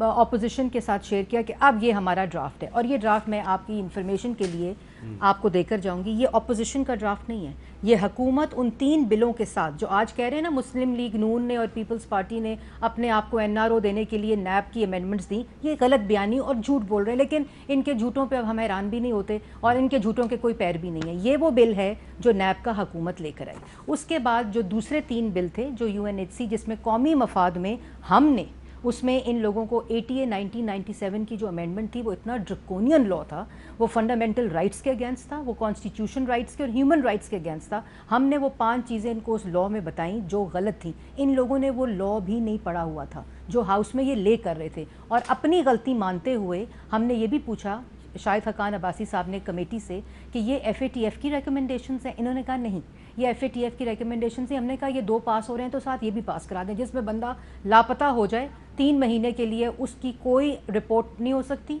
Opposition کے ساتھ share کیا کہ اب یہ ہمارا ڈرافٹ ہے، اور یہ ڈرافٹ میں آپ کی انفارمیشن کے لیے آپ کو دے کر جاؤں گی، یہ اپوزیشن کا ڈرافٹ نہیں ہے، یہ حکومت ان 3 بلوں کے ساتھ جو آج کہہ رہے ہیں نا مسلم لیگ نون نے اور پیپلز پارٹی نے اپنے آپ کو NRO دینے کے لیے نیب کی امینڈمنٹس دیں، یہ غلط بیانی اور جھوٹ بول رہے ہیں، لیکن ان کے جھوٹوں پہ اب ہم حیران بھی نہیں ہوتے اور ان کے جھوٹوں کے کوئی پیر بھی نہیں ہے۔ یہ وہ بل ہے جو نیب کا حکومت لے کر آئی۔ اس کے بعد جو دوسرے 3 بل تھے جو UNHC جس میں قومی مفاد میں ہم نے اس میں ان لوگوں کو ATA 1997 کی جو امینڈمنٹ تھی وہ اتنا ڈرکونین لا تھا، وہ فنڈامنٹل رائٹس کے اگینسٹ تھا، وہ کانسٹیٹیوشن رائٹس کے اور ہیومن رائٹس کے اگینسٹ تھا۔ ہم نے وہ 5 چیزیں ان کو اس لا میں بتائیں جو غلط تھیں، ان لوگوں نے وہ لا بھی نہیں پڑھا ہوا تھا جو ہاؤس میں یہ لے کر رہے تھے، اور اپنی غلطی مانتے ہوئے ہم نے یہ بھی پوچھا شاہد حقان عباسی صاحب نے کمیٹی سے کہ یہ FATF کی ریکمنڈیشنز ہیں، انہوں نے کہا نہیں یہ FATF کی ریکمنڈیشنز ہیں۔ ہم نے کہا یہ 2 پاس ہو رہے ہیں تو ساتھ یہ بھی پاس کرا دیں، جس میں بندہ لاپتہ ہو جائے 3 مہینے کے لیے اس کی کوئی رپورٹ نہیں ہو سکتی،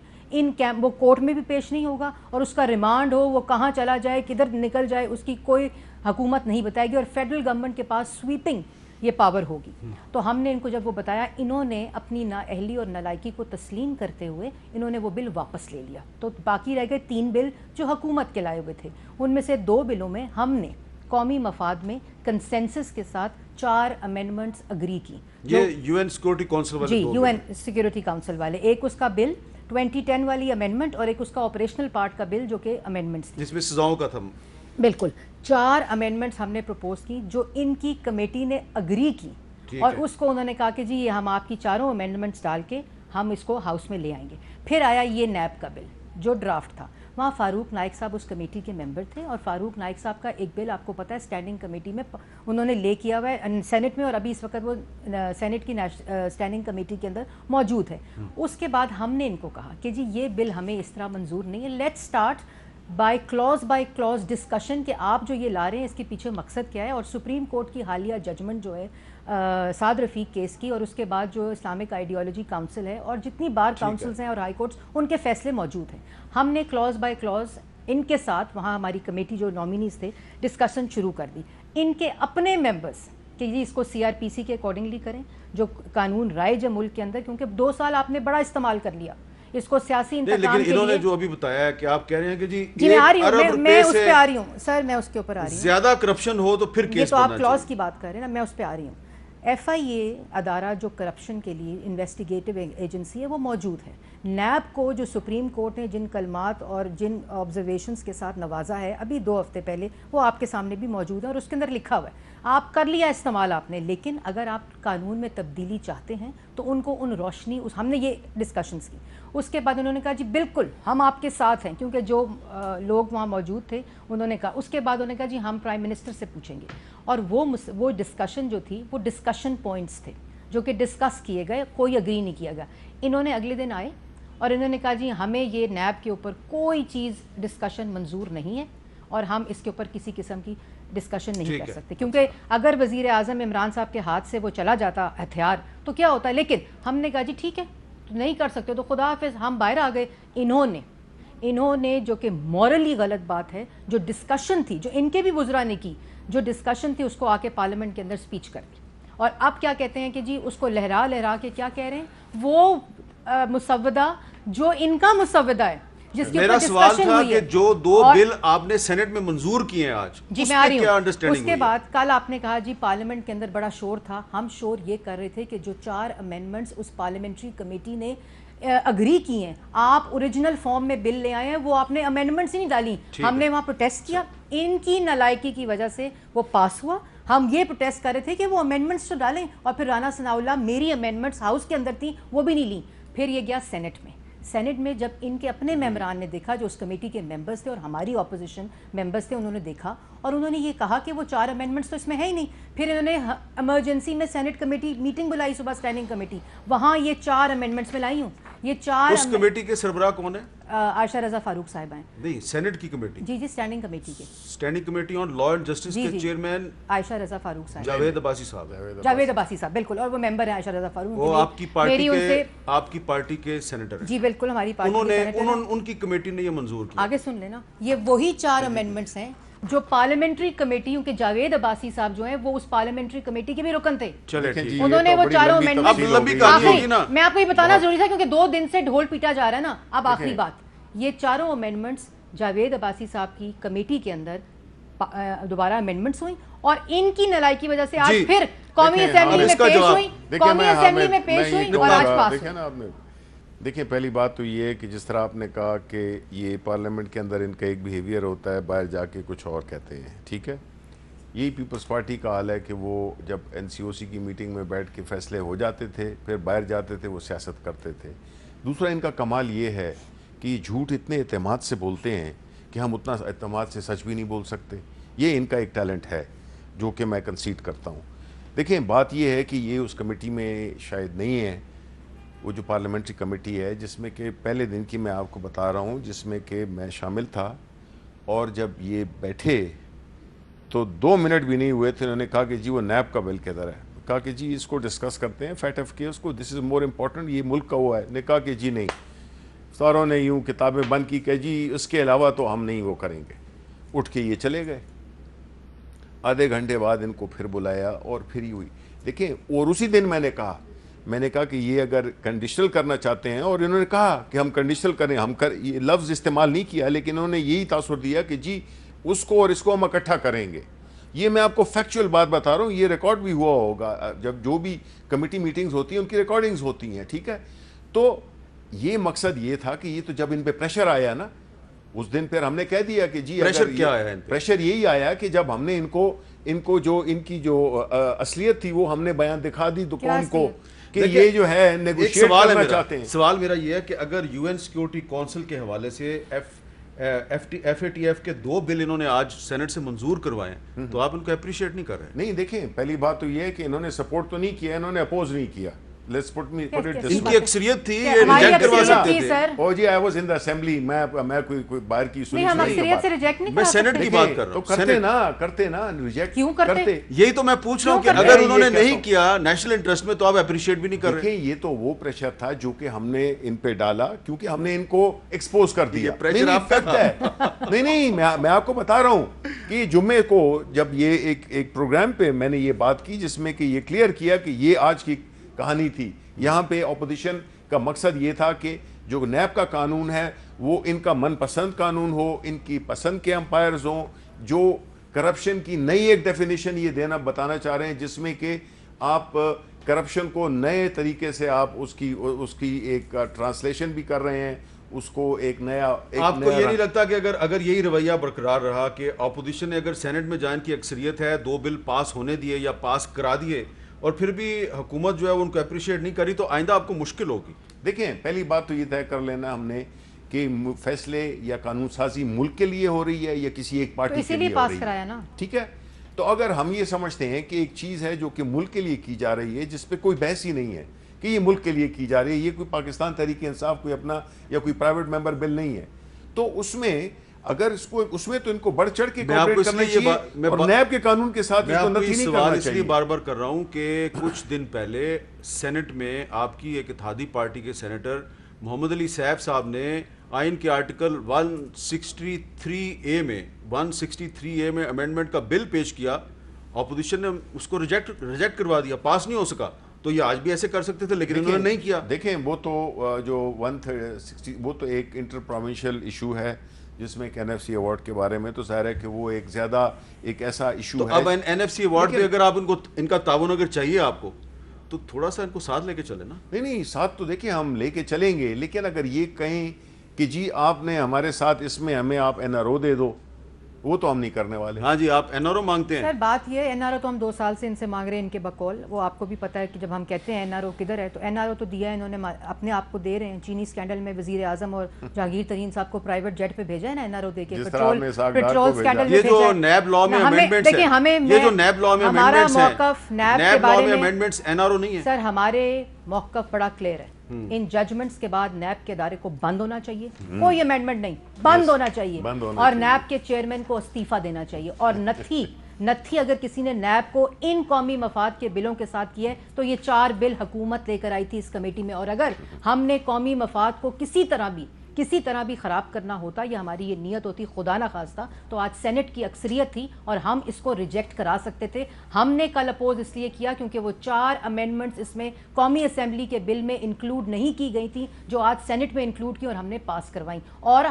وہ کورٹ میں بھی پیش نہیں ہوگا، اور اس کا ریمانڈ ہو وہ کہاں چلا جائے کدھر نکل جائے اس کی کوئی حکومت نہیں بتائے گی، اور فیڈرل گورنمنٹ کے پاس سویپنگ یہ پاور ہوگی۔ تو ہم نے ان کو جب وہ بتایا، انہوں نے اپنی نااہلی اور نالائکی کو تسلیم کرتے ہوئے انہوں نے وہ بل واپس لے لیا، تو باقی رہ گئے 3 بل جو حکومت کے لائے ہوئے تھے۔ ان میں سے 2 بلوں میں ہم نے قومی مفاد میں کنسنسس کے ساتھ 4 امینڈمنٹس اگری کی، یہ UN سیکورٹی کونسل والے جی UN سیکورٹی کاؤنسل والے، ایک اس کا بل 2010 والی امینڈمنٹ اور ایک اس کا آپریشنل پارٹ کا بل جو کہ امینڈمنٹس تھی، جس میں سزاؤں کا تھا۔ بالکل 4 امینڈمنٹس ہم نے پروپوز کی جو ان کی کمیٹی نے اگری کی، اور اس کو انہوں نے کہا کہ جی یہ ہم آپ کی 4 امینڈمنٹس ڈال کے ہم اس کو ہاؤس میں لے آئیں گے۔ پھر آیا یہ نیب کا بل جو ڈرافٹ تھا، وہاں فاروق نائک صاحب اس کمیٹی کے ممبر تھے، اور فاروق نائک صاحب کا ایک بل آپ کو پتہ ہے اسٹینڈنگ کمیٹی میں انہوں نے لے کیا ہوا ہے سینٹ میں، اور ابھی اس وقت وہ سینٹ کی اسٹینڈنگ کمیٹی کے اندر موجود ہے۔ اس کے بعد ہم نے ان کو کہا کہ جی یہ بل ہمیں اس طرح منظور نہیں ہے، let's start by clause discussion کہ آپ جو یہ لا رہے ہیں اس کے پیچھے مقصد کیا ہے، اور سپریم کورٹ کی حالیہ ججمنٹ جو ہے سعد رفیق کیس کی، اور اس کے بعد جو اسلامک آئیڈیالوجی کاؤنسل ہے اور جتنی بار کاؤنسلز ہیں اور ہائی کورٹس ان کے فیصلے موجود ہیں۔ ہم نے کلوز بائی کلوز ان کے ساتھ وہاں ہماری کمیٹی جو نامینیز تھے ڈسکشن شروع کر دی، ان کے اپنے ممبرز کہ جی اس کو CRPC کے اکارڈنگلی کریں جو قانون رائج ہے ملک کے اندر، کیونکہ 2 سال آپ نے بڑا استعمال کر لیا اس کو سیاسی انتقام کے لیے۔ لیکن انہوں نے جو ابھی بتایا ہے کہ آپ کہہ رہے ہیں کہ جی میں آ رہی ہوں، میں اس پہ آ رہی ہوں سر، میں اس کے اوپر آ رہی ہوں، زیادہ کرپشن ہو تو پھر یہ کیس تو آپ کرنا کلوز کی بات کر رہے ہیں نا، میں اس پہ آ رہی ہوں۔ FIA ادارہ جو کرپشن کے لیے انویسٹیگیٹو ایجنسی ہے وہ موجود ہے۔ نیب کو جو سپریم کورٹ نے جن کلمات اور جن آبزرویشنز کے ساتھ نوازا ہے ابھی 2 ہفتے پہلے، وہ آپ کے سامنے بھی موجود ہے اور اس کے اندر لکھا ہوا ہے، آپ کر لیا استعمال آپ نے، لیکن اگر آپ قانون میں تبدیلی چاہتے ہیں تو ان کو ان روشنی ہم نے یہ ڈسکشنز کی۔ اس کے بعد انہوں نے کہا جی بالکل ہم آپ کے ساتھ ہیں، کیونکہ جو لوگ وہاں موجود تھے انہوں نے کہا، اس کے بعد انہوں نے کہا جی ہم پرائم منسٹر سے پوچھیں گے، اور وہ ڈسکشن جو تھی وہ ڈسکشن پوائنٹس تھے جو کہ ڈسکس کیے گئے، کوئی اگری نہیں کیا گیا۔ انہوں نے اگلے دن آئے اور انہوں نے کہا جی ہمیں یہ نیب کے اوپر کوئی چیز ڈسکشن منظور نہیں ہے، اور ہم اس کے اوپر کسی قسم کی ڈسکشن نہیں کر سکتے، کیونکہ اگر وزیر اعظم عمران صاحب کے ہاتھ سے وہ چلا جاتا ہتھیار تو کیا ہوتا ہے۔ لیکن ہم نے کہا جی ٹھیک ہے نہیں کر سکتے تو خدا حافظ، ہم باہر آ گئے۔ انہوں نے جو کہ مورلی غلط بات ہے، جو ڈسکشن تھی جو ان کے بھی وزراء نے کی، جو ڈسکشن تھی اس کو آ کے پارلیمنٹ کے اندر سپیچ کر دی، اور اب کیا کہتے ہیں کہ جی اس کو لہرا کے کیا کہہ رہے ہیں، وہ مسودہ جو ان کا مسودہ ہے جس کے میرا اوپر سوال ڈسکشن تھا ہوئی ہے، کہ جو 2 بل آپ نے سینٹ میں منظور کیے ہیں آج، جی اس میں آ کی رہی کیا ہوں۔ انڈرسٹینڈنگ اس کے بعد کل آپ نے کہا جی پارلیمنٹ کے اندر بڑا شور تھا، ہم شور یہ کر رہے تھے کہ جو 4 امینڈمنٹس اس پارلیمنٹری کمیٹی نے اگری کی ہیں، آپ اوریجنل فارم میں بل لے آئے ہیں، وہ آپ نے امینڈمنٹس ہی نہیں ڈالی، ہم نے وہاں پروٹیسٹ کیا، ان کی نالائکی کی وجہ سے وہ پاس ہوا۔ ہم یہ پروٹیسٹ کر رہے تھے کہ وہ امینڈمنٹس تو ڈالیں، اور پھر رانا ثناء اللہ میری امینڈمنٹس ہاؤس کے اندر تھیں وہ بھی نہیں لیں۔ پھر یہ گیا سینٹ میں جب ان کے اپنے ممبران نے دیکھا جو اس کمیٹی کے ممبرز تھے اور ہماری اپوزیشن ممبرز تھے، انہوں نے دیکھا اور انہوں نے یہ کہا کہ وہ 4 امینڈمنٹس تو اس میں ہے ہی نہیں۔ پھر انہوں نے ایمرجنسی میں سینٹ کمیٹی میٹنگ بلائی، صبح اسٹینڈنگ کمیٹی، وہاں یہ 4 امینڈمنٹس میں لائی ہوں۔ یہ 4 اس کمیٹی کے سربراہ کون ہے؟ عائشہ رضا فاروق صاحبہ ہیں۔ نہیں، سینٹ کی کمیٹی، جی اسٹینڈنگ کمیٹی کے standing committee on law and justice کے چیئرمین عائشہ رضا فاروق صاحب، جاوید عباسی صاحب، جاوید عباسی صاحب بالکل، اور وہ ممبر ہیں عائشہ رضا فاروق، وہ آپ کی پارٹی کے سینیٹر ہیں۔ جی بالکل ہماری پارٹی کے سینیٹر ہیں۔ ان کی کمیٹی نے یہ منظور کیا۔ آگے سن لینا، یہ وہی 4 امینڈمنٹس ہیں جو پارلیمنٹری کمیٹیوں کے جاوید عباسی صاحب جو ہیں وہ اس پارلیمنٹری کمیٹی کے بھی رکن تھے. چلے ٹھیک. انہوں نے وہ چاروں امینڈمنٹ, میں آپ کو یہ بتانا ضروری تھا کیونکہ 2 دن سے ڈھول پیٹا جا رہا ہے نا. اب آخری بات, یہ چاروں امینڈمنٹس جاوید عباسی صاحب کی کمیٹی کے اندر دوبارہ امینڈمنٹس ہوئیں اور ان کی نلائی کی وجہ سے آج پھر قومی اسمبلی میں پیش ہوئی اور آج پاس ہوئی. دیکھیں پہلی بات تو یہ ہے کہ جس طرح آپ نے کہا کہ یہ پارلیمنٹ کے اندر ان کا ایک بیہیویئر ہوتا ہے, باہر جا کے کچھ اور کہتے ہیں, ٹھیک ہے. یہی پیپلز پارٹی کا حال ہے کہ وہ جب این سی او سی کی میٹنگ میں بیٹھ کے فیصلے ہو جاتے تھے, پھر باہر جاتے تھے, وہ سیاست کرتے تھے. دوسرا ان کا کمال یہ ہے کہ یہ جھوٹ اتنے اعتماد سے بولتے ہیں کہ ہم اتنا اعتماد سے سچ بھی نہیں بول سکتے. یہ ان کا ایک ٹیلنٹ ہے جو کہ میں کنسیڈ کرتا ہوں. دیکھیں بات یہ ہے کہ یہ اس کمیٹی میں شاید نہیں ہے, وہ جو پارلیمنٹری کمیٹی ہے جس میں کہ پہلے دن کی میں آپ کو بتا رہا ہوں, جس میں کہ میں شامل تھا, اور جب یہ بیٹھے تو 2 منٹ بھی نہیں ہوئے تھے, انہوں نے کہا کہ جی وہ نیب کا بل کدھر ہے. کہا کہ جی اس کو ڈسکس کرتے ہیں, فیٹ آف کیس کو, دس از مور امپورٹنٹ, یہ ملک کا ہوا ہے. نے کہا کہ جی نہیں, ساروں نے یوں کتابیں بند کی کہ جی اس کے علاوہ تو ہم نہیں وہ کریں گے. اٹھ کے یہ چلے گئے. آدھے گھنٹے بعد ان کو پھر بلایا اور پھر ہی ہوئی. دیکھیں, اور اسی دن میں نے کہا کہ یہ اگر کنڈیشنل کرنا چاہتے ہیں, اور انہوں نے کہا کہ ہم کنڈیشنل کریں, یہ لفظ استعمال نہیں کیا, لیکن انہوں نے یہی تاثر دیا کہ جی اس کو اور اس کو ہم اکٹھا کریں گے. یہ میں آپ کو فیکچوئل بات بتا رہا ہوں, یہ ریکارڈ بھی ہوا ہوگا, جب جو بھی کمیٹی میٹنگز ہوتی ہیں ان کی ریکارڈنگز ہوتی ہیں, ٹھیک ہے. تو یہ مقصد یہ تھا کہ یہ تو جب ان پہ پریشر آیا نا, اس دن پھر ہم نے کہہ دیا کہ جی پریشر کیا آیا؟ پریشر یہی آیا کہ جب ہم نے ان کو جو ان کی جو اصلیت تھی وہ ہم نے بیان دکھا دی تو قوم کو کہ یہ جو ہے نیگوشیٹ کرنا چاہتے ہیں. سوال میرا یہ ہے کہ اگر یو این سیکیورٹی کونسل کے حوالے سے ایف اے ٹی ایف کے 2 بل انہوں نے آج سینٹ سے منظور کروائے ہیں, تو آپ ان کو اپریشیٹ نہیں کر رہے؟ نہیں, دیکھیں پہلی بات تو یہ ہے کہ انہوں نے سپورٹ تو نہیں کیا, انہوں نے اپوز نہیں کیا. Let's put it this way. ان کی اکثریت تھی, یہ ریجیکٹ کروا سکتے تھے. او جی, I was in the assembly, میں کوئی باہر کی سنی نہیں, ہم اکثریت سے ریجیکٹ نہیں میں سینٹ کی بات کر رہا ہوں. کرتے نا ریجیکٹ کیوں کرتے؟ یہی تو میں پوچھ رہا ہوں کہ اگر انہوں نے نہیں کیا نیشنل انٹرسٹ میں, تو آپ اپریشیٹ بھی نہیں کر رہے. دیکھیں, یہ تو وہ پریشر تھا جو کہ ہم نے ان پہ ڈالا, کیونکہ ہم نے ان کو ایکسپوز کر دیا. نہیں, میں آپ کو بتا رہا ہوں کہ جمعے کو جب یہ ایک پروگرام پہ میں نے یہ بات کی جس میں کہ یہ کلیئر کیا کہ یہ آج کی کہانی تھی. یہاں پہ اپوزیشن کا مقصد یہ تھا کہ جو نیب کا قانون ہے وہ ان کا من پسند قانون ہو, ان کی پسند کے امپائرز ہوں, جو کرپشن کی نئی ایک ڈیفینیشن یہ بتانا چاہ رہے ہیں, جس میں کہ آپ کرپشن کو نئے طریقے سے آپ اس کی ایک ٹرانسلیشن بھی کر رہے ہیں, اس کو ایک نیا. آپ کو یہ نہیں لگتا کہ اگر یہی رویہ برقرار رہا کہ اپوزیشن نے اگر سینٹ میں جان کی اکثریت ہے, 2 بل پاس ہونے دیے یا پاس کرا دیے, اور پھر بھی حکومت جو ہے ان کو اپریشیٹ نہیں کری, تو آئندہ آپ کو مشکل ہوگی؟ دیکھیں, پہلی بات تو یہ طے کر لینا ہم نے کہ فیصلے یا قانون سازی ملک کے لیے ہو رہی ہے یا کسی ایک پارٹی کے لیے ہو رہی ہے, ٹھیک ہے. تو اگر ہم یہ سمجھتے ہیں کہ ایک چیز ہے جو کہ ملک کے لیے کی جا رہی ہے, جس پہ کوئی بحث ہی نہیں ہے کہ یہ ملک کے لیے کی جا رہی ہے, یہ کوئی پاکستان تحریک انصاف کوئی اپنا یا کوئی پرائیویٹ ممبر بل نہیں ہے, تو اس میں اگر اس میں تو ان کو بڑھ چڑھ کے کوآپریٹ کرنا چاہیے, اور نیب کے قانون کے ساتھ اس کو نتھی نہیں کرنا چاہیے. اس لیے بار بار کر رہا ہوں کہ کچھ دن پہلے سینٹ میں آپ کی ایک اتحادی پارٹی کے سینیٹر محمد علی سیف صاحب نے آئین کے آرٹیکل 163A میں امینڈمنٹ کا بل پیش کیا, اپوزیشن نے اس کو ریجیکٹ کروا دیا, پاس نہیں ہو سکا. تو یہ آج بھی ایسے کر سکتے تھے, لیکن انہوں نے نہیں کیا. دیکھیں, وہ تو جو 160 وہ تو ایک انٹر پروونشل ایشو ہے, جس میں ایک این ایف سی ایوارڈ کے بارے میں تو ظاہر ہے کہ وہ ایک ایسا ایشو ہے. اب این ایف سی ایوارڈ پہ اگر آپ ان کا تعاون اگر چاہیے آپ کو, تو تھوڑا سا ان کو ساتھ لے کے چلے نا. نہیں, ساتھ تو دیکھیں ہم لے کے چلیں گے, لیکن اگر یہ کہیں کہ جی آپ نے ہمارے ساتھ اس میں ہمیں آپ این آر او دے دو, وہ تو ہم نہیں کرنے والے. ہاں جی, آپ این آر او مانگتے ہیں. سر بات یہ ہے, این آر او تو ہم 2 سال سے ان سے مانگ رہے ہیں, ان کے بقول. وہ آپ کو بھی پتا ہے کہ جب ہم کہتے ہیں این آر او کدھر ہے, تو این آر او تو دیا ہے انہوں نے, اپنے آپ کو دے رہے ہیں. چینی اسکینڈل میں وزیر اعظم اور جہانگیر ترین صاحب کو پرائیویٹ جیٹ پہ بھیجا ہے نا این آر او دے کے, پیٹرول اسکینڈل میں. یہ جو نیب لا میں امینڈمنٹس ہیں, یہ جو نیب لا میں امینڈمنٹس ہیں, موقف نیب کے بارے میں امینڈمنٹس این آر او نہیں ہے. سر ہمارے موقف بڑا کلیئر ہے, ان ججمنٹس کے بعد نیب کے ادارے کو بند ہونا چاہیے, کوئی امینڈمنٹ نہیں, بند ہونا چاہیے, اور نیب کے چیئرمین کو استعفیٰ دینا چاہیے. اور نتھی اگر کسی نے نیب کو ان قومی مفاد کے بلوں کے ساتھ کیا ہے, تو یہ 4 بل حکومت لے کر آئی تھی اس کمیٹی میں, اور اگر ہم نے قومی مفاد کو کسی طرح بھی کسی طرح بھی خراب کرنا ہوتا یا ہماری یہ نیت ہوتی خدا نہ خواستہ تو آج سینٹ کی اکثریت تھی اور ہم اس کو ریجیکٹ کرا سکتے تھے. ہم نے کل اپوز اس لیے کیا کیونکہ وہ 4 امینڈمنٹس اس میں قومی اسمبلی کے بل میں انکلوڈ نہیں کی گئی تھیں جو آج سینٹ میں انکلوڈ کی اور ہم نے پاس کروائیں. اور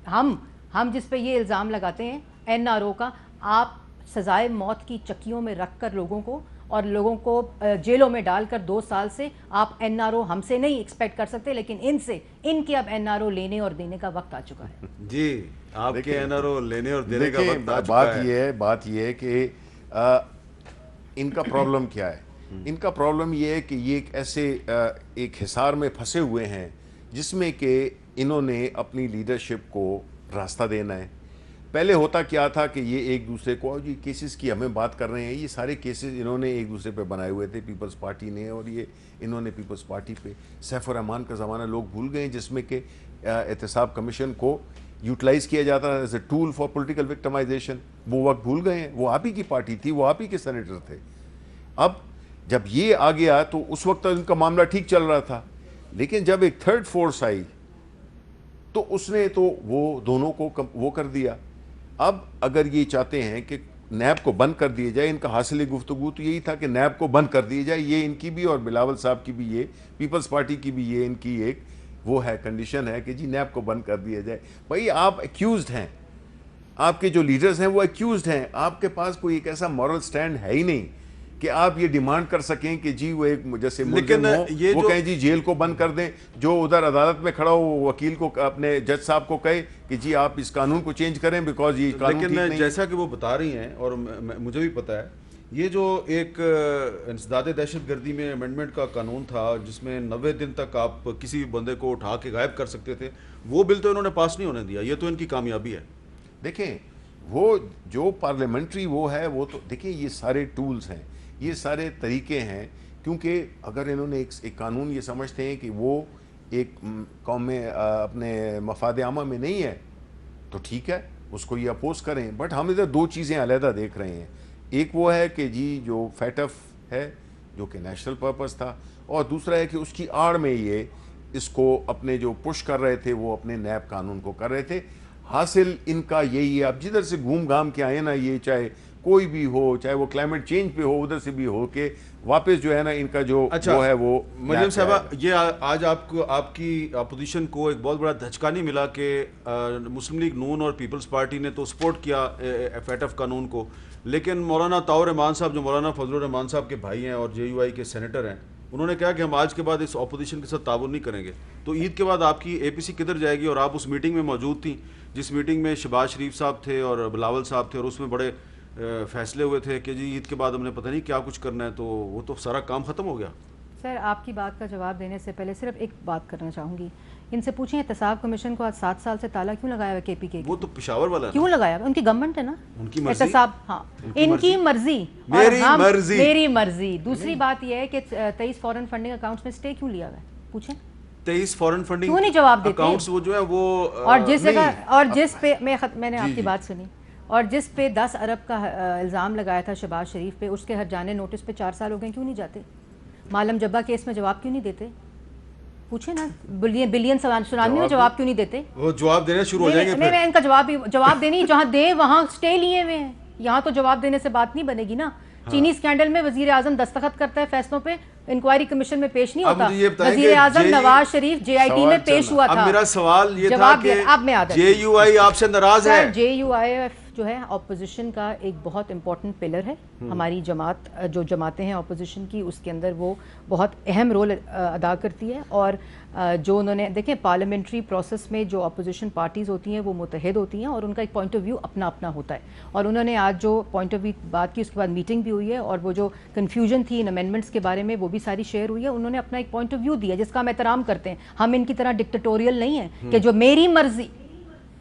ہم جس پہ یہ الزام لگاتے ہیں NRO کا, آپ سزائے موت کی چکیوں میں رکھ کر لوگوں کو جیلوں میں ڈال کر 2 سال سے آپ NRO ہم سے نہیں ایکسپیکٹ کر سکتے, لیکن ان کے اب NRO لینے اور دینے کا وقت آ چکا ہے. جی آپ کے NRO لینے اور دینے کا وقت آ چکا ہے. بات یہ ہے کہ ان کا پرابلم کیا ہے. ان کا پرابلم یہ ہے کہ یہ ایک حصار میں پھنسے ہوئے ہیں جس میں کہ انہوں نے اپنی لیڈرشپ کو راستہ دینا ہے. پہلے ہوتا کیا تھا کہ یہ ایک دوسرے کو جی کیسز کی ہمیں بات کر رہے ہیں, یہ سارے کیسز انہوں نے ایک دوسرے پہ بنائے ہوئے تھے پیپلز پارٹی نے, اور یہ انہوں نے پیپلز پارٹی پہ سیف الرحمان کا زمانہ لوگ بھول گئے جس میں کہ احتساب کمیشن کو یوٹیلائز کیا جاتا ہے as a tool for political victimization. وہ وقت بھول گئے ہیں. وہ آپ ہی کی پارٹی تھی, وہ آپ ہی کے سینیٹر تھے. اب جب یہ آ گیا تو اس وقت ان کا معاملہ ٹھیک چل رہا تھا, لیکن جب ایک تھرڈ فورس آئی تو اس نے تو وہ دونوں کو وہ کر دیا. اب اگر یہ چاہتے ہیں کہ نیب کو بند کر دیا جائے, ان کا حاصل گفتگو تو یہی تھا کہ نیب کو بند کر دیا جائے. یہ ان کی بھی اور بلاول صاحب کی بھی, یہ پیپلز پارٹی کی بھی یہ ان کی ایک وہ ہے کنڈیشن ہے کہ جی نیب کو بند کر دیا جائے. بھائی آپ ایکیوزڈ ہیں, آپ کے جو لیڈرز ہیں وہ ایکیوزڈ ہیں, آپ کے پاس کوئی ایک ایسا مورل سٹینڈ ہے ہی نہیں کہ آپ یہ ڈیمانڈ کر سکیں کہ جی وہ ایک جیسے ملزم ہو وہ کہیں جی جیل کو بند کر دیں, جو ادھر عدالت میں کھڑا ہو وہ وکیل کو اپنے جج صاحب کو کہے کہ جی آپ اس قانون کو چینج کریں بیکاز یہ قانون ٹھیک نہیں. لیکن جیسا کہ وہ بتا رہی ہیں اور مجھے بھی پتا ہے, یہ جو ایک انسداد دہشت گردی میں امینڈمنٹ کا قانون تھا جس میں 90 دن تک آپ کسی بندے کو اٹھا کے غائب کر سکتے تھے, وہ بل تو انہوں نے پاس نہیں ہونے دیا. یہ تو ان کی کامیابی ہے. دیکھیں وہ جو پارلیمنٹری وہ ہے وہ تو دیکھیں یہ سارے ٹولز ہیں, یہ سارے طریقے ہیں, کیونکہ اگر انہوں نے ایک قانون یہ سمجھتے ہیں کہ وہ ایک قوم میں اپنے مفاد عامہ میں نہیں ہے تو ٹھیک ہے اس کو یہ اپوز کریں. بٹ ہم ادھر 2 چیزیں علیحدہ دیکھ رہے ہیں. ایک وہ ہے کہ جی جو فیٹف ہے جو کہ نیشنل پرپس تھا, اور دوسرا ہے کہ اس کی آڑ میں یہ اس کو اپنے جو پش کر رہے تھے وہ اپنے نیب قانون کو کر رہے تھے. حاصل ان کا یہی ہے. اب جدھر سے گھوم گھام کے آئے نا, یہ چاہے کوئی بھی ہو, چاہے وہ کلائمیٹ چینج پہ ہو, ادھر سے بھی ہو کے واپس جو ہے نا ان کا جو وہ ہے وہ مریم صاحبہ, یہ آج آپ کی اپوزیشن کو ایک بہت بڑا دھچکا نہیں ملا کہ مسلم لیگ نون اور پیپلز پارٹی نے تو سپورٹ کیا FATF قانون کو, لیکن مولانا طاہر رحمان صاحب جو مولانا فضل الرحمان صاحب کے بھائی ہیں اور JUI کے سینیٹر ہیں, انہوں نے کہا کہ ہم آج کے بعد اس اپوزیشن کے ساتھ تعاون نہیں کریں گے. تو عید کے بعد آپ کی APC کدھر جائے گی؟ اور آپ اس میٹنگ میں موجود تھیں جس میٹنگ میں شہباز شریف صاحب تھے اور بلاول صاحب تھے, اور اس میں بڑے فیصلے ہوئے تھے کہ جی عید کے بعد ہم نے پتہ نہیں کیا کچھ کرنا ہے, تو وہ تو سارا کام ختم ہو گیا. سر آپ کی بات کا جواب دینے سے پہلے صرف ایک بات کرنا چاہوں گی. ان سے پوچھیں احتساب کمیشن کو آج 7 سال سے تالا کیوں لگایا ہوا KPK؟ وہ تو پشاور والا کیوں لگایا ہوا؟ ان کی گورنمنٹ ہے نا, ان کی مرضی. احتساب ہاں ان کی مرضی, میری مرضی. دوسری بات یہ ہے کہ 23 فورن فنڈنگ اکاؤنٹس میں سٹے کیوں لیا ہوا ہے, پوچھیں 23 فورن فنڈنگ کیوں نہیں جواب دیتے اکاؤنٹس وہ جو ہے وہ, اور جس جگہ اور جس پہ میں نے آپ کی بات سنی, اور جس پہ 10 ارب کا الزام لگایا تھا شہباز شریف پہ, اس کے ہر جانے نوٹس پہ 4 سال ہو گئے, کیوں نہیں جاتے؟ معلم جبہ کیس میں جواب کیوں نہیں دیتے؟ پوچھیں نا, بلین سونامی میں جواب کیوں نہیں دیتے؟ وہ جواب دینے شروع ہو جائیں گے. میں ان کا جواب دینی جہاں دیں وہاں سٹے لیے ہوئے ہیں, یہاں تو جواب دینے سے بات نہیں بنے گی نا. چینی اسکینڈل میں وزیر اعظم دستخط کرتا ہے فیصلوں پہ, انکوائری کمیشن میں پیش نہیں ہوتا. وزیر اعظم نواز شریف JIT میں پیش ہوا تھا. اب میرا سوال یہ تھا کہ JUI آپ سے ناراض ہے. JUI جو ہے اپوزیشن کا ایک بہت امپورٹنٹ پلر ہے. ہماری جماعت جو جماعتیں ہیں اپوزیشن کی, اس کے اندر وہ بہت اہم رول ادا کرتی ہے. اور جو انہوں نے دیکھیں پارلیمنٹری پروسیس میں جو اپوزیشن پارٹیز ہوتی ہیں وہ متحد ہوتی ہیں اور ان کا ایک پوائنٹ آف ویو اپنا اپنا ہوتا ہے. اور انہوں نے آج جو پوائنٹ آف ویو بات کی, اس کے بعد میٹنگ بھی ہوئی ہے, اور وہ جو کنفیوژن تھی ان امینڈمنٹس کے بارے میں وہ بھی ساری شیئر ہوئی ہے. انہوں نے اپنا ایک پوائنٹ آف ویو دیا جس کا ہم احترام کرتے ہیں. ہم ان کی طرح ڈکٹیٹوریل نہیں ہیں کہ جو میری مرضی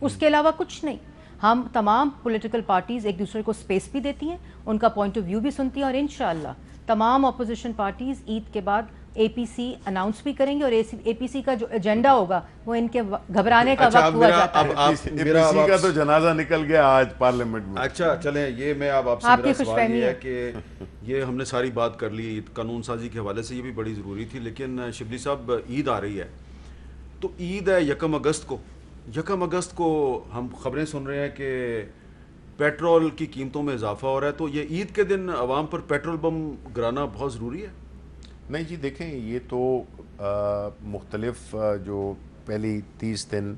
اس کے علاوہ کچھ نہیں. ہم تمام پولیٹیکل پارٹیز ایک دوسرے کو سپیس بھی دیتی ہیں, ان کا پوائنٹ آف ویو بھی سنتی ہیں, اور انشاءاللہ تمام اپوزیشن پارٹیز عید کے بعد APC اناؤنس بھی کریں گے, اور APC کا جو ایجنڈا ہوگا وہ ان کے گھبرانے کا وقت ہوا جاتا ہے. APC کا تو جنازہ نکل گیا آج پارلیمنٹ میں. اچھا چلیں, یہ میں آپ سے میرا سوال یہ ہے کہ یہ ہم نے ساری بات کر لی قانون سازی کے حوالے سے, یہ بھی بڑی ضروری تھی, لیکن شبلی صاحب عید آ رہی ہے, تو عید ہے 1 اگست کو, یکم اگست کو ہم خبریں سن رہے ہیں کہ پیٹرول کی قیمتوں میں اضافہ ہو رہا ہے، تو یہ عید کے دن عوام پر پیٹرول بم گرانا بہت ضروری ہے؟ نہیں جی، دیکھیں یہ تو مختلف جو پہلی 30 دن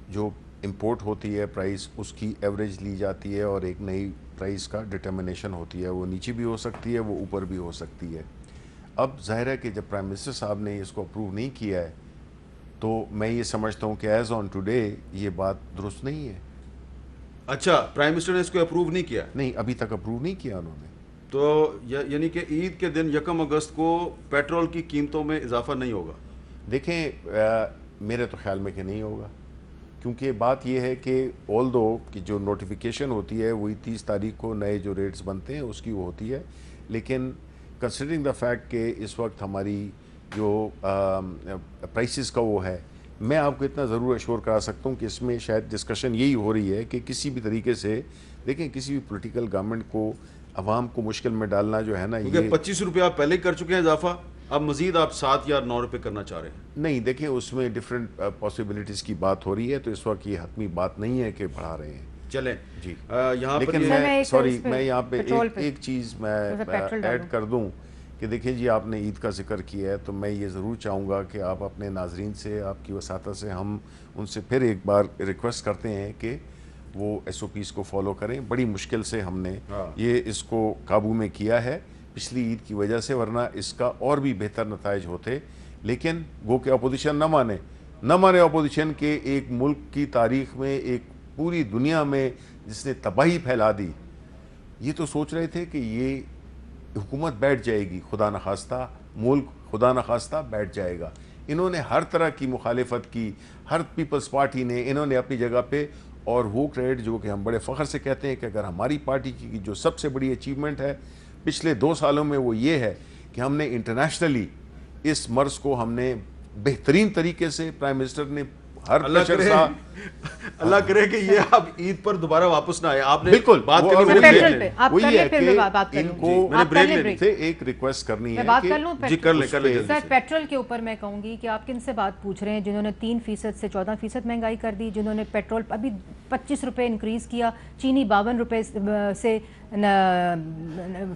جو امپورٹ ہوتی ہے پرائس، اس کی ایوریج لی جاتی ہے اور ایک نئی پرائس کا ڈٹرمنیشن ہوتی ہے. وہ نیچے بھی ہو سکتی ہے، وہ اوپر بھی ہو سکتی ہے. اب ظاہر ہے کہ جب پرائم منسٹر صاحب نے اس کو اپروو نہیں کیا ہے تو میں یہ سمجھتا ہوں کہ ایز آن ٹوڈے یہ بات درست نہیں ہے. اچھا، پرائم منسٹر نے اس کو اپروو نہیں کیا؟ نہیں، ابھی تک اپروو نہیں کیا انہوں نے. تو یعنی کہ عید کے دن یکم اگست کو پیٹرول کی قیمتوں میں اضافہ نہیں ہوگا؟ دیکھیں میرے تو خیال میں کہ نہیں ہوگا، کیونکہ بات یہ ہے کہ آل دو کہ جو نوٹیفیکیشن ہوتی ہے وہی 30 تاریخ کو نئے جو ریٹس بنتے ہیں اس کی وہ ہوتی ہے، لیکن کنسیڈرنگ دا فیکٹ کہ اس وقت ہماری جو پرائسز کا وہ ہے، میں آپ کو اتنا ضرور اشور کرا سکتا ہوں کہ اس میں شاید ڈسکشن یہی ہو رہی ہے کہ کسی بھی طریقے سے دیکھیں کسی بھی پولیٹیکل گورنمنٹ کو عوام کو مشکل میں ڈالنا جو ہے نا، کیونکہ یہ 25 روپے آپ پہلے کر چکے ہیں اضافہ، اب مزید آپ 7 یا 9 روپے کرنا چاہ رہے ہیں. نہیں، دیکھیں اس میں ڈیفرنٹ پاسبلٹیز کی بات ہو رہی ہے، تو اس وقت یہ حتمی بات نہیں ہے کہ بڑھا رہے ہیں. چلیں جی، یہاں پر لیکن میں یہاں پہ ایک چیز میں ایڈ کر دوں کہ دیکھیں جی، آپ نے عید کا ذکر کیا ہے تو میں یہ ضرور چاہوں گا کہ آپ اپنے ناظرین سے، آپ کی وساطت سے، ہم ان سے پھر ایک بار ریکویسٹ کرتے ہیں کہ وہ ایس او پیز کو فالو کریں. بڑی مشکل سے ہم نے یہ اس کو قابو میں کیا ہے پچھلی عید کی وجہ سے، ورنہ اس کا اور بھی بہتر نتائج ہوتے. لیکن وہ کہ اپوزیشن نہ مانے اپوزیشن کے ایک ملک کی تاریخ میں، ایک پوری دنیا میں جس نے تباہی پھیلا دی، یہ تو سوچ رہے تھے کہ یہ حکومت بیٹھ جائے گی، خدا نخواستہ ملک خدا نخواستہ بیٹھ جائے گا. انہوں نے ہر طرح کی مخالفت کی، ہر پیپلز پارٹی نے، انہوں نے اپنی جگہ پہ، اور وہ کریڈٹ جو کہ ہم بڑے فخر سے کہتے ہیں کہ اگر ہماری پارٹی کی جو سب سے بڑی اچیومنٹ ہے پچھلے 2 سالوں میں وہ یہ ہے کہ ہم نے انٹرنیشنلی اس مرض کو ہم نے بہترین طریقے سے، پرائم منسٹر نے ہر اللہ کرے کہ یہ اب عید پر دوبارہ واپس نہ آئے. آپ نے بالکل بات وہی ہے کہ ان کو سے ایک ریکویسٹ کرنی ہے. بات کر لوں سر، پیٹرول کے اوپر میں کہوں گی کہ آپ کن سے بات پوچھ رہے ہیں جنہوں نے 3% سے 14% مہنگائی کر دی، جنہوں نے پیٹرول ابھی 25 روپے انکریز کیا، چینی 52 روپے سے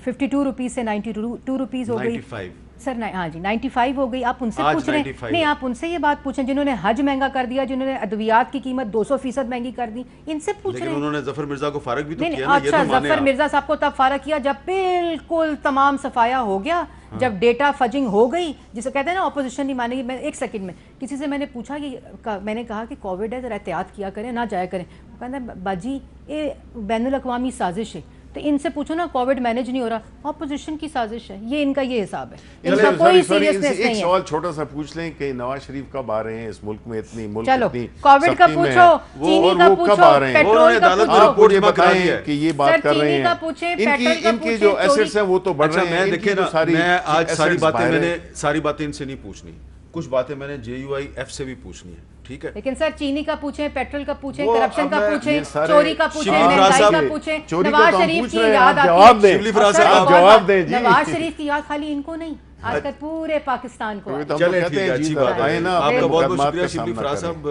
52 روپیز سے 92 روپیز ہو گئی. سر ہاں جی 95 ہو گئی. آپ ان سے پوچھ رہے ہیں؟ نہیں، آپ ان سے یہ بات پوچھیں جنہوں نے حج مہنگا کر دیا، جنہوں نے ادویات کی قیمت 200% مہنگی کر دی، ان سے پوچھ رہے ہیں. انہوں نے ظفر مرزا کو فارغ بھی تو کیا نا. اچھا، ظفر مرزا صاحب کو تب فارغ کیا جب بالکل تمام صفایا ہو گیا، جب ڈیٹا فجنگ ہو گئی، جسے کہتے ہیں نا اپوزیشن نہیں مانے گی. میں ایک سیکنڈ میں کسی سے میں نے پوچھا کہ میں نے کہا کہ کووڈ ہے، ذرا احتیاط کیا کریں، نہ جایا کریں. وہ کہتا ہے باجی یہ بین الاقوامی سازش ہے، تو ان سے پوچھو نا کووڈ مینج نہیں ہو رہا، اپوزیشن کی سازش ہے. یہ ان کا یہ حساب ہے، ان کا کوئی سیریسنس نہیں ہے. ایک سوال چھوٹا سا پوچھ لیں کہ نواز شریف کب آ رہے ہیں اس ملک میں؟ اتنی ملک چلو کووڈ کا پوچھو، چینی کا پوچھو، پیٹرول کا پوچھو. آپ مجھے بتائیں کہ یہ بات کر رہے ہیں، ان کی جو ایسٹس ہیں وہ تو بڑھ رہے ہیں. میں آج ساری باتیں ان سے نہیں پوچھنی، کچھ باتیں میں نے JUIF سے بھی پوچھنی ہے، ٹھیک ہے؟ لیکن سر چینی کا پوچھیں، پیٹرول کا پوچھیں، کرپشن کا پوچھیں، چوری کا پوچھیں، مہنگائی کا پوچھیں. نواز شریف کی یاد آتی ہے، نواز شریف کی یاد خالی ان کو نہیں، آج کل پورے پاکستان کو. چلے ٹھیک ہے، اچھی بات ہے، آپ کا بہت بہت شکریہ شبلی فراز صاحب.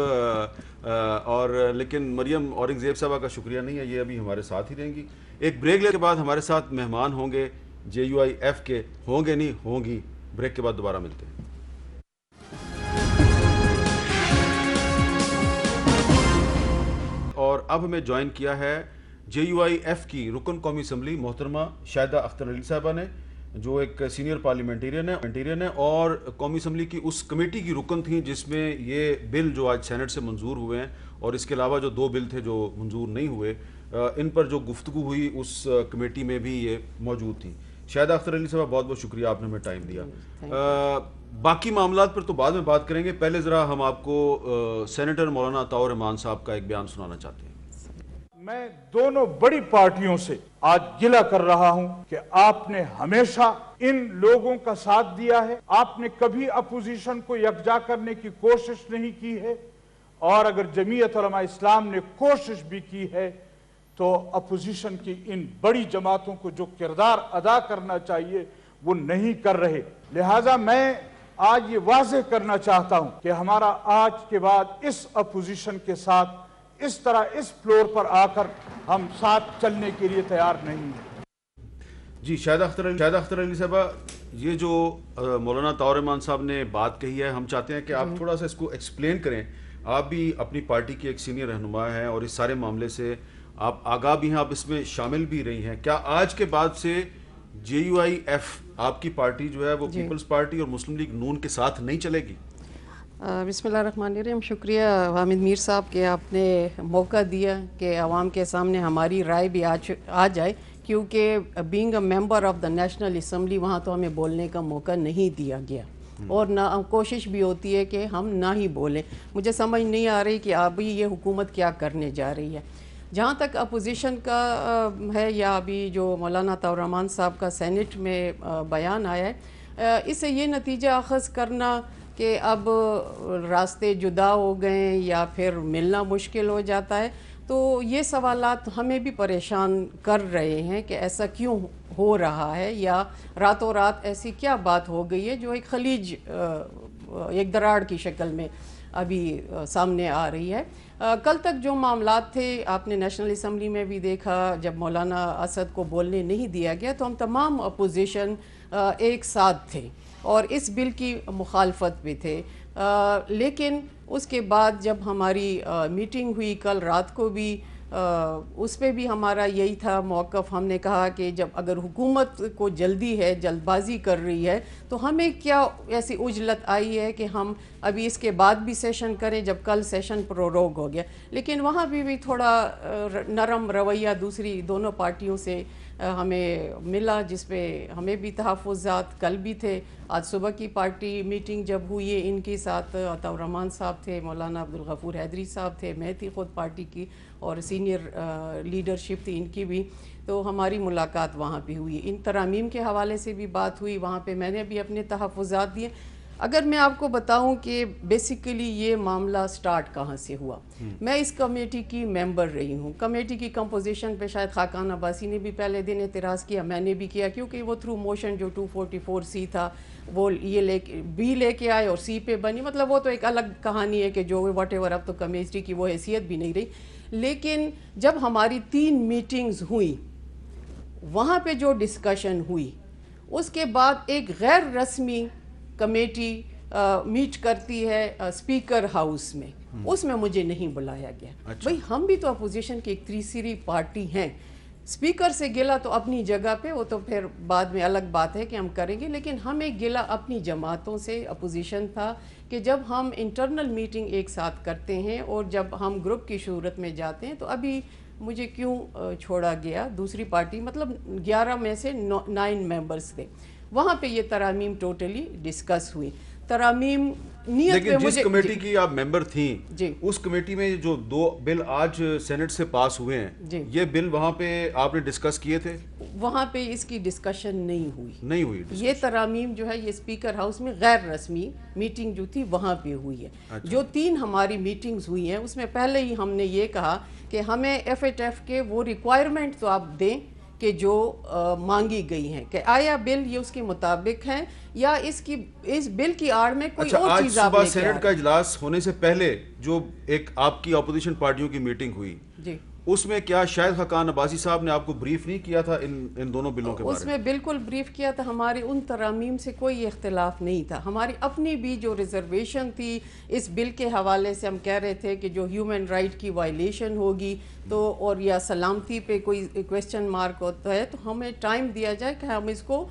اور لیکن مریم اورنگزیب صاحبہ کا شکریہ نہیں ہے، یہ ابھی ہمارے ساتھ ہی رہیں گی. ایک بریک لینے کے بعد ہمارے ساتھ مہمان ہوں گے JUIF کے، ہوں گے نہیں ہوں گی. بریک کے بعد دوبارہ ملتے ہیں. اور اب ہمیں جوائن کیا ہے JUIF کی رکن قومی اسمبلی محترمہ شاہدہ اختر علی صاحبہ نے، جو ایک سینئر پارلیمنٹیرین ہے اور قومی اسمبلی کی اس کمیٹی کی رکن تھیں جس میں یہ بل جو آج سینٹ سے منظور ہوئے ہیں، اور اس کے علاوہ جو 2 بل تھے جو منظور نہیں ہوئے، ان پر جو گفتگو ہوئی اس کمیٹی میں بھی یہ موجود تھیں. شاہدہ اختر علی صاحبہ بہت بہت شکریہ، آپ نے ہمیں ٹائم دیا. باقی معاملات پر تو بعد میں بات کریں گے، پہلے ذرا ہم آپ کو سینیٹر مولانا عطاء الرحمان صاحب کا ایک بیان سنانا چاہتے ہیں. میں دونوں بڑی پارٹیوں سے آج گلہ کر رہا ہوں کہ آپ نے ہمیشہ ان لوگوں کا ساتھ دیا ہے، آپ نے کبھی اپوزیشن کو یکجا کرنے کی کوشش نہیں کی ہے، اور اگر جمعیت علماء اسلام نے کوشش بھی کی ہے تو اپوزیشن کی ان بڑی جماعتوں کو جو کردار ادا کرنا چاہیے وہ نہیں کر رہے. لہٰذا میں آج یہ واضح کرنا چاہتا ہوں کہ ہمارا آج کے بعد اس اپوزیشن کے ساتھ اس طرح اس فلور پر آ کر ہم ساتھ چلنے کے لیے تیار نہیں ہیں۔ جی شاہدہ اختر علی صاحبہ، یہ جو مولانا طاہر رحمان صاحب نے بات کہی ہے، ہم چاہتے ہیں کہ آپ تھوڑا سا اس کو ایکسپلین کریں۔ آپ بھی اپنی پارٹی کے ایک سینئر رہنما ہیں اور اس سارے معاملے سے آپ آگاہ بھی ہیں، آپ اس میں شامل بھی رہی ہیں۔ کیا آج کے بعد سے JUIF آپ کی پارٹی جو ہے وہ پیپلز پارٹی اور مسلم لیگ نون کے ساتھ نہیں چلے گی؟ بسم اللہ الرحمن الرحیم۔ شکریہ حامد میر صاحب کہ آپ نے موقع دیا کہ عوام کے سامنے ہماری رائے بھی آ جائے، کیونکہ being a member of the national assembly وہاں تو ہمیں بولنے کا موقع نہیں دیا گیا، اور نہ کوشش بھی ہوتی ہے کہ ہم نہ ہی بولیں۔ مجھے سمجھ نہیں آ رہی کہ ابھی یہ حکومت کیا کرنے جا رہی ہے۔ جہاں تک اپوزیشن کا ہے، یا ابھی جو مولانا طاہر رحمان صاحب کا سینٹ میں بیان آیا ہے، اس سے یہ نتیجہ اخذ کرنا کہ اب راستے جدا ہو گئے یا پھر ملنا مشکل ہو جاتا ہے، تو یہ سوالات ہمیں بھی پریشان کر رہے ہیں کہ ایسا کیوں ہو رہا ہے، یا راتوں رات ایسی کیا بات ہو گئی ہے جو ایک خلیج ایک دراڑ کی شکل میں ابھی سامنے آ رہی ہے۔ کل تک جو معاملات تھے، آپ نے نیشنل اسمبلی میں بھی دیکھا، جب مولانا اسد کو بولنے نہیں دیا گیا تو ہم تمام اپوزیشن ایک ساتھ تھے اور اس بل کی مخالفت بھی تھے، لیکن اس کے بعد جب ہماری میٹنگ ہوئی کل رات کو بھی، اس پہ بھی ہمارا یہی تھا موقف۔ ہم نے کہا کہ جب اگر حکومت کو جلدی ہے، جلد بازی کر رہی ہے، تو ہمیں کیا ایسی عجلت آئی ہے کہ ہم ابھی اس کے بعد بھی سیشن کریں جب کل سیشن پروروگ ہو گیا۔ لیکن وہاں بھی تھوڑا نرم رویہ دوسری دونوں پارٹیوں سے ہمیں ملا، جس پہ ہمیں بھی تحفظات کل بھی تھے۔ آج صبح کی پارٹی میٹنگ جب ہوئی ہے، ان کے ساتھ طاہر رحمان صاحب تھے، مولانا عبدالغفور حیدری صاحب تھے، میں تھی خود پارٹی کی، اور سینئر لیڈرشپ تھی ان کی بھی، تو ہماری ملاقات وہاں پہ ہوئی۔ ان ترامیم کے حوالے سے بھی بات ہوئی، وہاں پہ میں نے بھی اپنے تحفظات دیے۔ اگر میں آپ کو بتاؤں کہ بیسیکلی یہ معاملہ سٹارٹ کہاں سے ہوا، میں اس کمیٹی کی ممبر رہی ہوں۔ کمیٹی کی کمپوزیشن پہ شاید خاقان عباسی نے بھی پہلے دن اعتراض کیا، میں نے بھی کیا، کیونکہ وہ تھرو موشن جو 244C تھا وہ یہ لے کے آئے اور سی پہ بنی، مطلب وہ تو ایک الگ کہانی ہے کہ جو واٹ ایور، اب تو کمیٹی کی وہ حیثیت بھی نہیں رہی۔ لیکن جب ہماری 3 میٹنگز ہوئی، وہاں پہ جو ڈسکشن ہوئی، اس کے بعد ایک غیر رسمی کمیٹی میٹ کرتی ہے اسپیکر ہاؤس میں، اس میں مجھے نہیں بلایا گیا۔ بھئی ہم بھی تو اپوزیشن کی ایک تیسری پارٹی ہیں، اسپیکر سے گلا تو اپنی جگہ پہ، وہ تو پھر بعد میں الگ بات ہے کہ ہم کریں گے، لیکن ہمیں گلا اپنی جماعتوں سے اپوزیشن تھا کہ جب ہم انٹرنل میٹنگ ایک ساتھ کرتے ہیں اور جب ہم گروپ کی صورت میں جاتے ہیں، تو ابھی مجھے کیوں چھوڑا گیا دوسری پارٹی، مطلب 11 میں سے 9 ممبرز تھے، وہاں پہ یہ ترامیم ٹوٹلی ڈسکس ہوئی۔ ترامیم نیت لیکن پہ جس کمیٹی کی آپ ممبر تھیں، جی، اس کمیٹی میں جو 2 بل آج سینٹ سے پاس ہوئے ہیں، جی، یہ بل وہاں پہ آپ نے ڈسکس کیے تھے؟ وہاں پہ اس کی ڈسکشن نہیں ہوئی۔ discussion. یہ ترامیم جو ہے یہ اسپیکر ہاؤس میں غیر رسمی میٹنگ جو تھی وہاں پہ ہوئی ہے۔ جو 3 ہماری میٹنگز ہوئی ہیں، اس میں پہلے ہی ہم نے یہ کہا کہ ہمیں FATF کے وہ ریکوائرمنٹ تو آپ دیں کہ جو مانگی گئی ہیں، کہ آیا بل یہ اس کے مطابق ہیں یا اس بل کی آڑ میں کوئی اور چیز آپ آج صبح سینٹ کا اجلاس ہونے سے پہلے جو ایک آپ کی اپوزیشن پارٹیوں کی میٹنگ ہوئی، جی، اس میں کیا شاہد خاقان عباسی صاحب نے آپ کو بریف نہیں کیا تھا ان دونوں بلوں کے بارے میں؟ اس میں بالکل بریف کیا تھا، ہمارے ان ترامیم سے کوئی اختلاف نہیں تھا۔ ہماری اپنی بھی جو ریزرویشن تھی اس بل کے حوالے سے، ہم کہہ رہے تھے کہ جو ہیومن رائٹ کی وائلیشن ہوگی تو اور یا سلامتی پہ کوئی کویسچن مارک ہوتا ہے، تو ہمیں ٹائم دیا جائے کہ ہم اس کو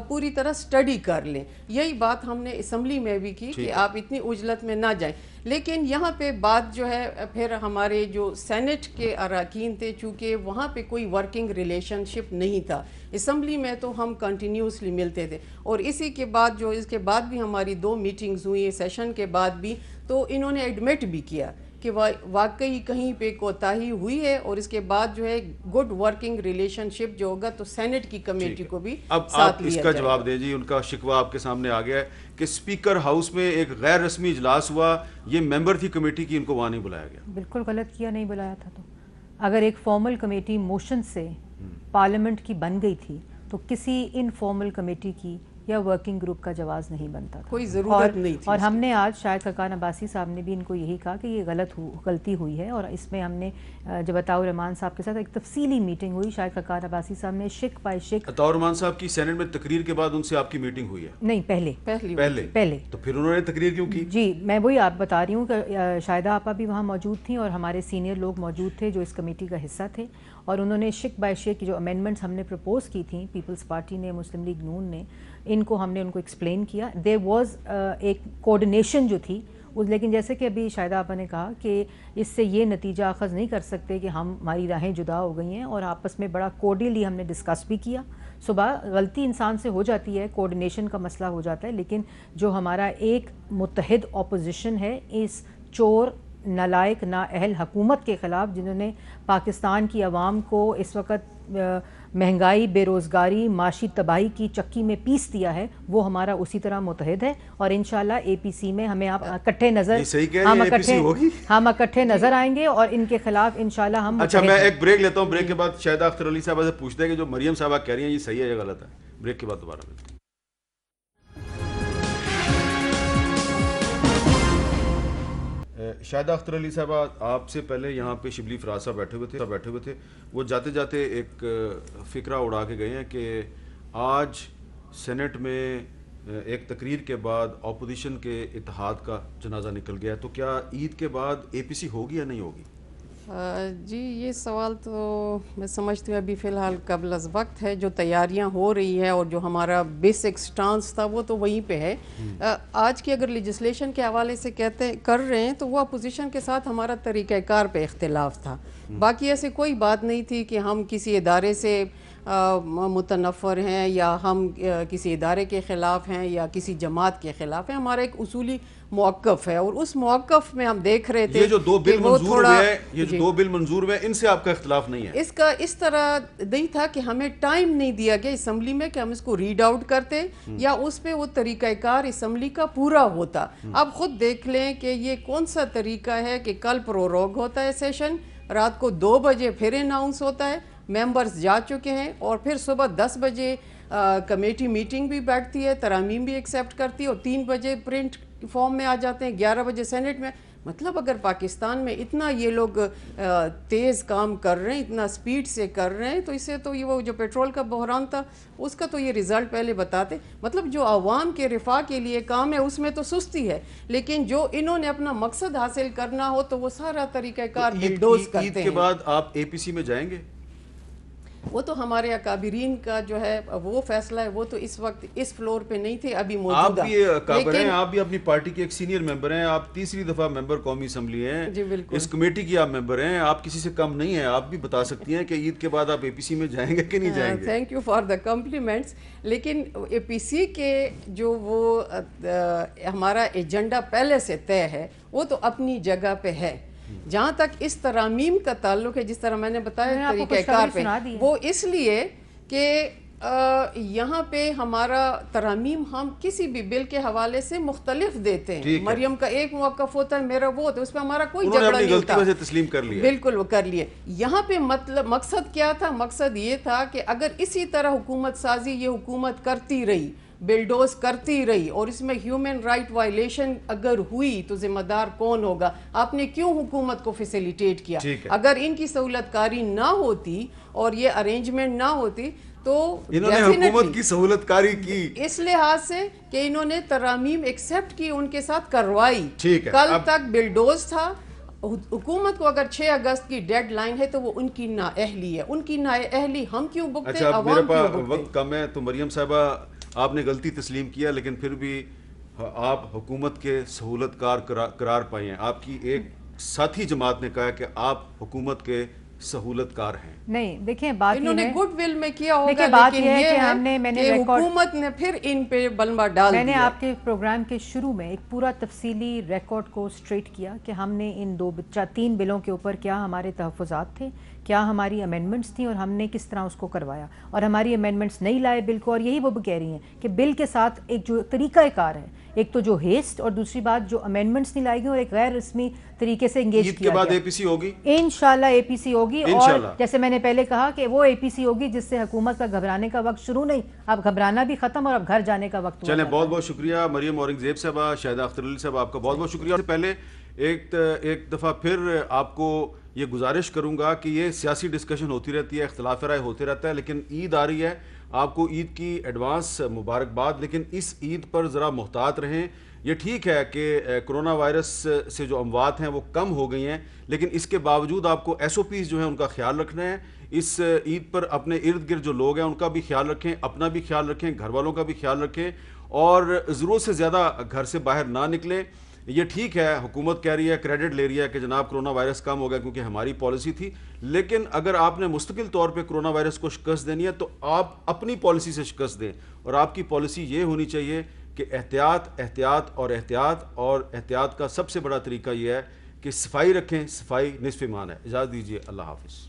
پوری طرح سٹڈی کر لیں۔ یہی بات ہم نے اسمبلی میں بھی کی کہ آپ اتنی عجلت میں نہ جائیں۔ لیکن یہاں پہ بات جو ہے، پھر ہمارے جو سینٹ کے اراکین تھے، چونکہ وہاں پہ کوئی ورکنگ ریلیشن شپ نہیں تھا، اسمبلی میں تو ہم کنٹینیوسلی ملتے تھے، اور اسی کے بعد جو اس کے بعد بھی ہماری 2 میٹنگز ہوئی سیشن کے بعد بھی، تو انہوں نے ایڈمٹ بھی کیا کہ واقعی کہیں پہ کوتاہی ہوئی ہے، اور اس کے بعد جو ہے گڈ ورکنگ ریلیشن شپ جو ہوگا تو سینٹ کی کمیٹی کو بھی اب ساتھ آپ لیا اس کا جائے جواب گا۔ دیں جی، ان کا شکوہ آپ کے سامنے آ گیا ہے کہ اسپیکر ہاؤس میں ایک غیر رسمی اجلاس ہوا، یہ ممبر تھی کمیٹی کی، ان کو وہاں نہیں بلایا گیا۔ بالکل غلط کیا، نہیں بلایا تھا۔ تو اگر ایک فارمل کمیٹی موشن سے پارلیمنٹ کی بن گئی تھی تو کسی انفارمل کمیٹی کی یا ورکنگ گروپ کا جواز نہیں بنتا تھا. کوئی ضرورت نہیں تھی. اور ہم نے آج شاہد خاقان عباسی صاحب نے بھی ان کو یہی کہا کہ یہ غلطی ہوئی ہے, اور اس میں ہم نے جب عطاء الرحمان صاحب کے ساتھ ایک تفصیلی میٹنگ ہوئی. شاہد خاقان عباسی صاحب نے شک بائی شک. عطاء الرحمان صاحب کی سینٹ میں تقریر کے بعد ان سے آپ کی میٹنگ ہوئی ہے؟ نہیں, پہلے. تو پھر انہوں نے تقریر کیوں کی؟ جی میں وہی آپ بتا رہی ہوں کہ شاہدہ آپا بھی وہاں موجود تھیں اور ہمارے سینئر لوگ موجود تھے جو اس کمیٹی کا حصہ تھے, اور انہوں نے شک بائی شک جو امینڈمنٹس ہم نے پرپوز کی تھیں, پیپلز پارٹی نے, مسلم لیگ نون نے, ان کو ایکسپلین کیا. دیر واز ایک کوآرڈینیشن جو تھی, لیکن جیسے کہ ابھی شاہدہ آپا نے کہا کہ اس سے یہ نتیجہ اخذ نہیں کر سکتے کہ ہماری راہیں جدا ہو گئی ہیں, اور آپس میں بڑا کوڈیلی ہم نے ڈسکس بھی کیا. صبح غلطی انسان سے ہو جاتی ہے, کوآرڈینیشن کا مسئلہ ہو جاتا ہے, لیکن جو ہمارا ایک متحد اپوزیشن ہے اس چور نالائق نااہل حکومت کے خلاف, جنہوں نے پاکستان کی عوام کو اس وقت مہنگائی, بے روزگاری, معاشی تباہی کی چکی میں پیس دیا ہے, وہ ہمارا اسی طرح متحد ہے. اور انشاءاللہ اے پی سی میں ہمیں آپ اکٹھے نظر آئیں گے, اور ان کے خلاف انشاءاللہ ہم. اچھا میں ایک بریک لیتا ہوں, بریک کے بعد شاہدہ اختر علی صاحبہ سے پوچھتے ہیں کہ جو مریم صاحبہ کہہ رہی ہیں یہ صحیح ہے یا غلط ہے. بریک کے بعد دوبارہ ملتے ہیں. شاہدہ اختر علی صاحبہ, آپ سے پہلے یہاں پہ شبلی فراز صاحب بیٹھے ہوئے تھے. وہ جاتے جاتے ایک فکرہ اڑا کے گئے ہیں کہ آج سینٹ میں ایک تقریر کے بعد اپوزیشن کے اتحاد کا جنازہ نکل گیا ہے, تو کیا عید کے بعد اے پی سی ہوگی یا نہیں ہوگی؟ جی یہ سوال تو میں سمجھتی ہوں ابھی فی الحال قبل از وقت ہے. جو تیاریاں ہو رہی ہیں اور جو ہمارا بیسک سٹانس تھا وہ تو وہیں پہ ہے. آج کی اگر لیجسلیشن کے حوالے سے کر رہے ہیں تو وہ اپوزیشن کے ساتھ ہمارا طریقہ کار پہ اختلاف تھا. باقی ایسے کوئی بات نہیں تھی کہ ہم کسی ادارے سے متنفر ہیں یا ہم کسی ادارے کے خلاف ہیں یا کسی جماعت کے خلاف ہیں. ہمارا ایک اصولی موقف ہے, اور اس موقف میں ہم دیکھ رہے تھے یہ جو دو بل منظور ہوئے ان سے آپ کا اختلاف نہیں ہے؟ اس کا اس طرح نہیں تھا کہ ہمیں ٹائم نہیں دیا گیا اسمبلی میں کہ ہم اس کو ریڈ آؤٹ کرتے یا اس پہ وہ طریقہ کار اسمبلی کا پورا ہوتا. اب خود دیکھ لیں کہ یہ کون سا طریقہ ہے کہ کل پروروگ ہوتا ہے سیشن, رات کو 2 بجے پھر اناؤنس ہوتا ہے, ممبرز جا چکے ہیں, اور پھر صبح 10 بجے کمیٹی میٹنگ بھی بیٹھتی ہے, ترامیم بھی ایکسیپٹ کرتی ہے, اور 3 بجے پرنٹ فارم میں آ جاتے ہیں, 11 بجے سینٹ میں. مطلب اگر پاکستان میں اتنا یہ لوگ تیز کام کر رہے ہیں, اتنا سپیڈ سے کر رہے ہیں, تو اسے تو یہ وہ جو پیٹرول کا بحران تھا اس کا تو یہ رزلٹ پہلے بتاتے. مطلب جو عوام کے رفاہ کے لیے کام ہے اس میں تو سستی ہے, لیکن جو انہوں نے اپنا مقصد حاصل کرنا ہو تو وہ سارا طریقہ کار بلڈوز کرتے ہیں. عید کے بعد آپ اے پی سی میں جائیں گے؟ وہ تو ہمارے اکابرین کا جو ہے وہ فیصلہ ہے, وہ تو اس وقت اس فلور پہ نہیں تھے ابھی موجودہ. آپ بھی اکابر ہیں, آپ بھی اپنی پارٹی کے ایک سینئر ممبر ہیں, آپ تیسری دفعہ ممبر قومی اسمبلی ہیں. جی بالکل, اس کمیٹی کی آپ ممبر ہیں, آپ کسی سے کم نہیں ہیں. آپ بھی بتا سکتی ہیں کہ عید کے بعد آپ اے پی سی میں جائیں گے کہ نہیں جائیں گے؟ Thank you for the compliments. لیکن اے پی سی کے جو وہ ہمارا ایجنڈا پہلے سے طے ہے وہ تو اپنی جگہ پہ ہے. جہاں تک اس ترامیم کا تعلق ہے, جس طرح میں نے بتایا طریقہ کار پہ, وہ اس لیے کہ یہاں پہ ہمارا ترامیم ہم کسی بھی بل کے حوالے سے مختلف دیتے ہیں. مریم کا ایک موقف ہوتا ہے, میرا وہ ہوتا ہے, اس پہ ہمارا کوئی جھگڑا نہیں ہوتا. تسلیم کر لیا, بالکل وہ کر لیے. یہاں پہ مقصد کیا تھا؟ مقصد یہ تھا کہ اگر اسی طرح حکومت سازی یہ حکومت کرتی رہی, بلڈوز کرتی رہی, اور اس میں ہیومن رائٹ وائلیشن اگر ہوئی تو ذمہ دار کون ہوگا؟ آپ نے کیوں حکومت کو فیسیلیٹیٹ کیا؟ اگر ان کی سہولت کاری نہ ہوتی اور یہ ارینجمنٹ نہ ہوتی تو انہوں نے حکومت کی سہولت کاری کی اس لحاظ سے کہ انہوں نے ترامیم ایکسیپٹ کی, ان کے ساتھ کروائی. کل تک بلڈوز تھا. حکومت کو اگر 6 اگست کی ڈیڈ لائن ہے تو وہ ان کی نااہلی ہے. ان کی نااہلی ہم کیوں بکتے, عوام کیوں بکتے؟ میرے پاس وقت کم ہے, تو مریم صاحبہ آپ نے غلطی تسلیم کیا, لیکن پھر بھی آپ حکومت کے سہولت کار قرار پائے ہیں. آپ کی ایک ساتھی جماعت نے کہا کہ آپ حکومت کے سہولت کار ہیں. نہیں دیکھیں, بات انہوں نے گڈ ول میں کیا ہوگا, لیکن یہ ہے کہ ہم نے حکومت نے پھر ان پہ بلبہ ڈال دیا. میں نے آپ کے پروگرام کے شروع میں ایک پورا تفصیلی ریکارڈ کو سٹریٹ کیا کہ ہم نے ان 3 بلوں کے اوپر کیا ہمارے تحفظات تھے, کیا ہماری امینڈمنٹس تھیں اور ہم نے کس طرح اس کو کروایا، اور ہماری امینڈمنٹس نہیں لائے بل کو، اور یہی وہ کہہ رہی ہیں کہ بل کے ساتھ ایک جو طریقہ کار ہے، ایک تو جو ہیسٹ اور دوسری بات جو امینڈمنٹس نہیں لائی گئی اور ایک غیر رسمی طریقے سے انگیج عید کیا کے بعد گیا۔ اے پی سی ہوگی انشاءاللہ اے پی سی ہوگی، اور انشاءاللہ۔ جیسے میں نے پہلے کہا کہ وہ اے پی سی ہوگی جس سے حکومت کا گھبرانے کا وقت شروع نہیں، اب گھبرانا بھی ختم اور اب گھر جانے کا وقت ہوا چلیں، جاتا بہت ہے۔ بہت شکریہ مریم اورنگزیب صاحبہ، شاہدہ اختر علی صاحب، آپ کا بہت بہت شکریہ۔ پہلے ایک دفعہ پھر آپ کو یہ گزارش کروں گا کہ یہ سیاسی ڈسکشن ہوتی رہتی ہے، اختلاف رائے ہوتے رہتا ہے، لیکن عید آ رہی ہے، آپ کو عید کی ایڈوانس مبارکباد، لیکن اس عید پر ذرا محتاط رہیں۔ یہ ٹھیک ہے کہ کرونا وائرس سے جو اموات ہیں وہ کم ہو گئی ہیں، لیکن اس کے باوجود آپ کو ایس او پیز جو ہیں ان کا خیال رکھنا ہے۔ اس عید پر اپنے ارد گرد جو لوگ ہیں ان کا بھی خیال رکھیں، اپنا بھی خیال رکھیں، گھر والوں کا بھی خیال رکھیں، اور ضرورت سے زیادہ گھر سے باہر نہ نکلیں۔ یہ ٹھیک ہے، حکومت کہہ رہی ہے، کریڈٹ لے رہی ہے کہ جناب کرونا وائرس کم ہو گیا کیونکہ ہماری پالیسی تھی، لیکن اگر آپ نے مستقل طور پہ کرونا وائرس کو شکست دینی ہے تو آپ اپنی پالیسی سے شکست دیں، اور آپ کی پالیسی یہ ہونی چاہیے کہ احتیاط احتیاط اور احتیاط، اور احتیاط کا سب سے بڑا طریقہ یہ ہے کہ صفائی رکھیں، صفائی نصف ایمان ہے۔ اجازت دیجیے، اللہ حافظ۔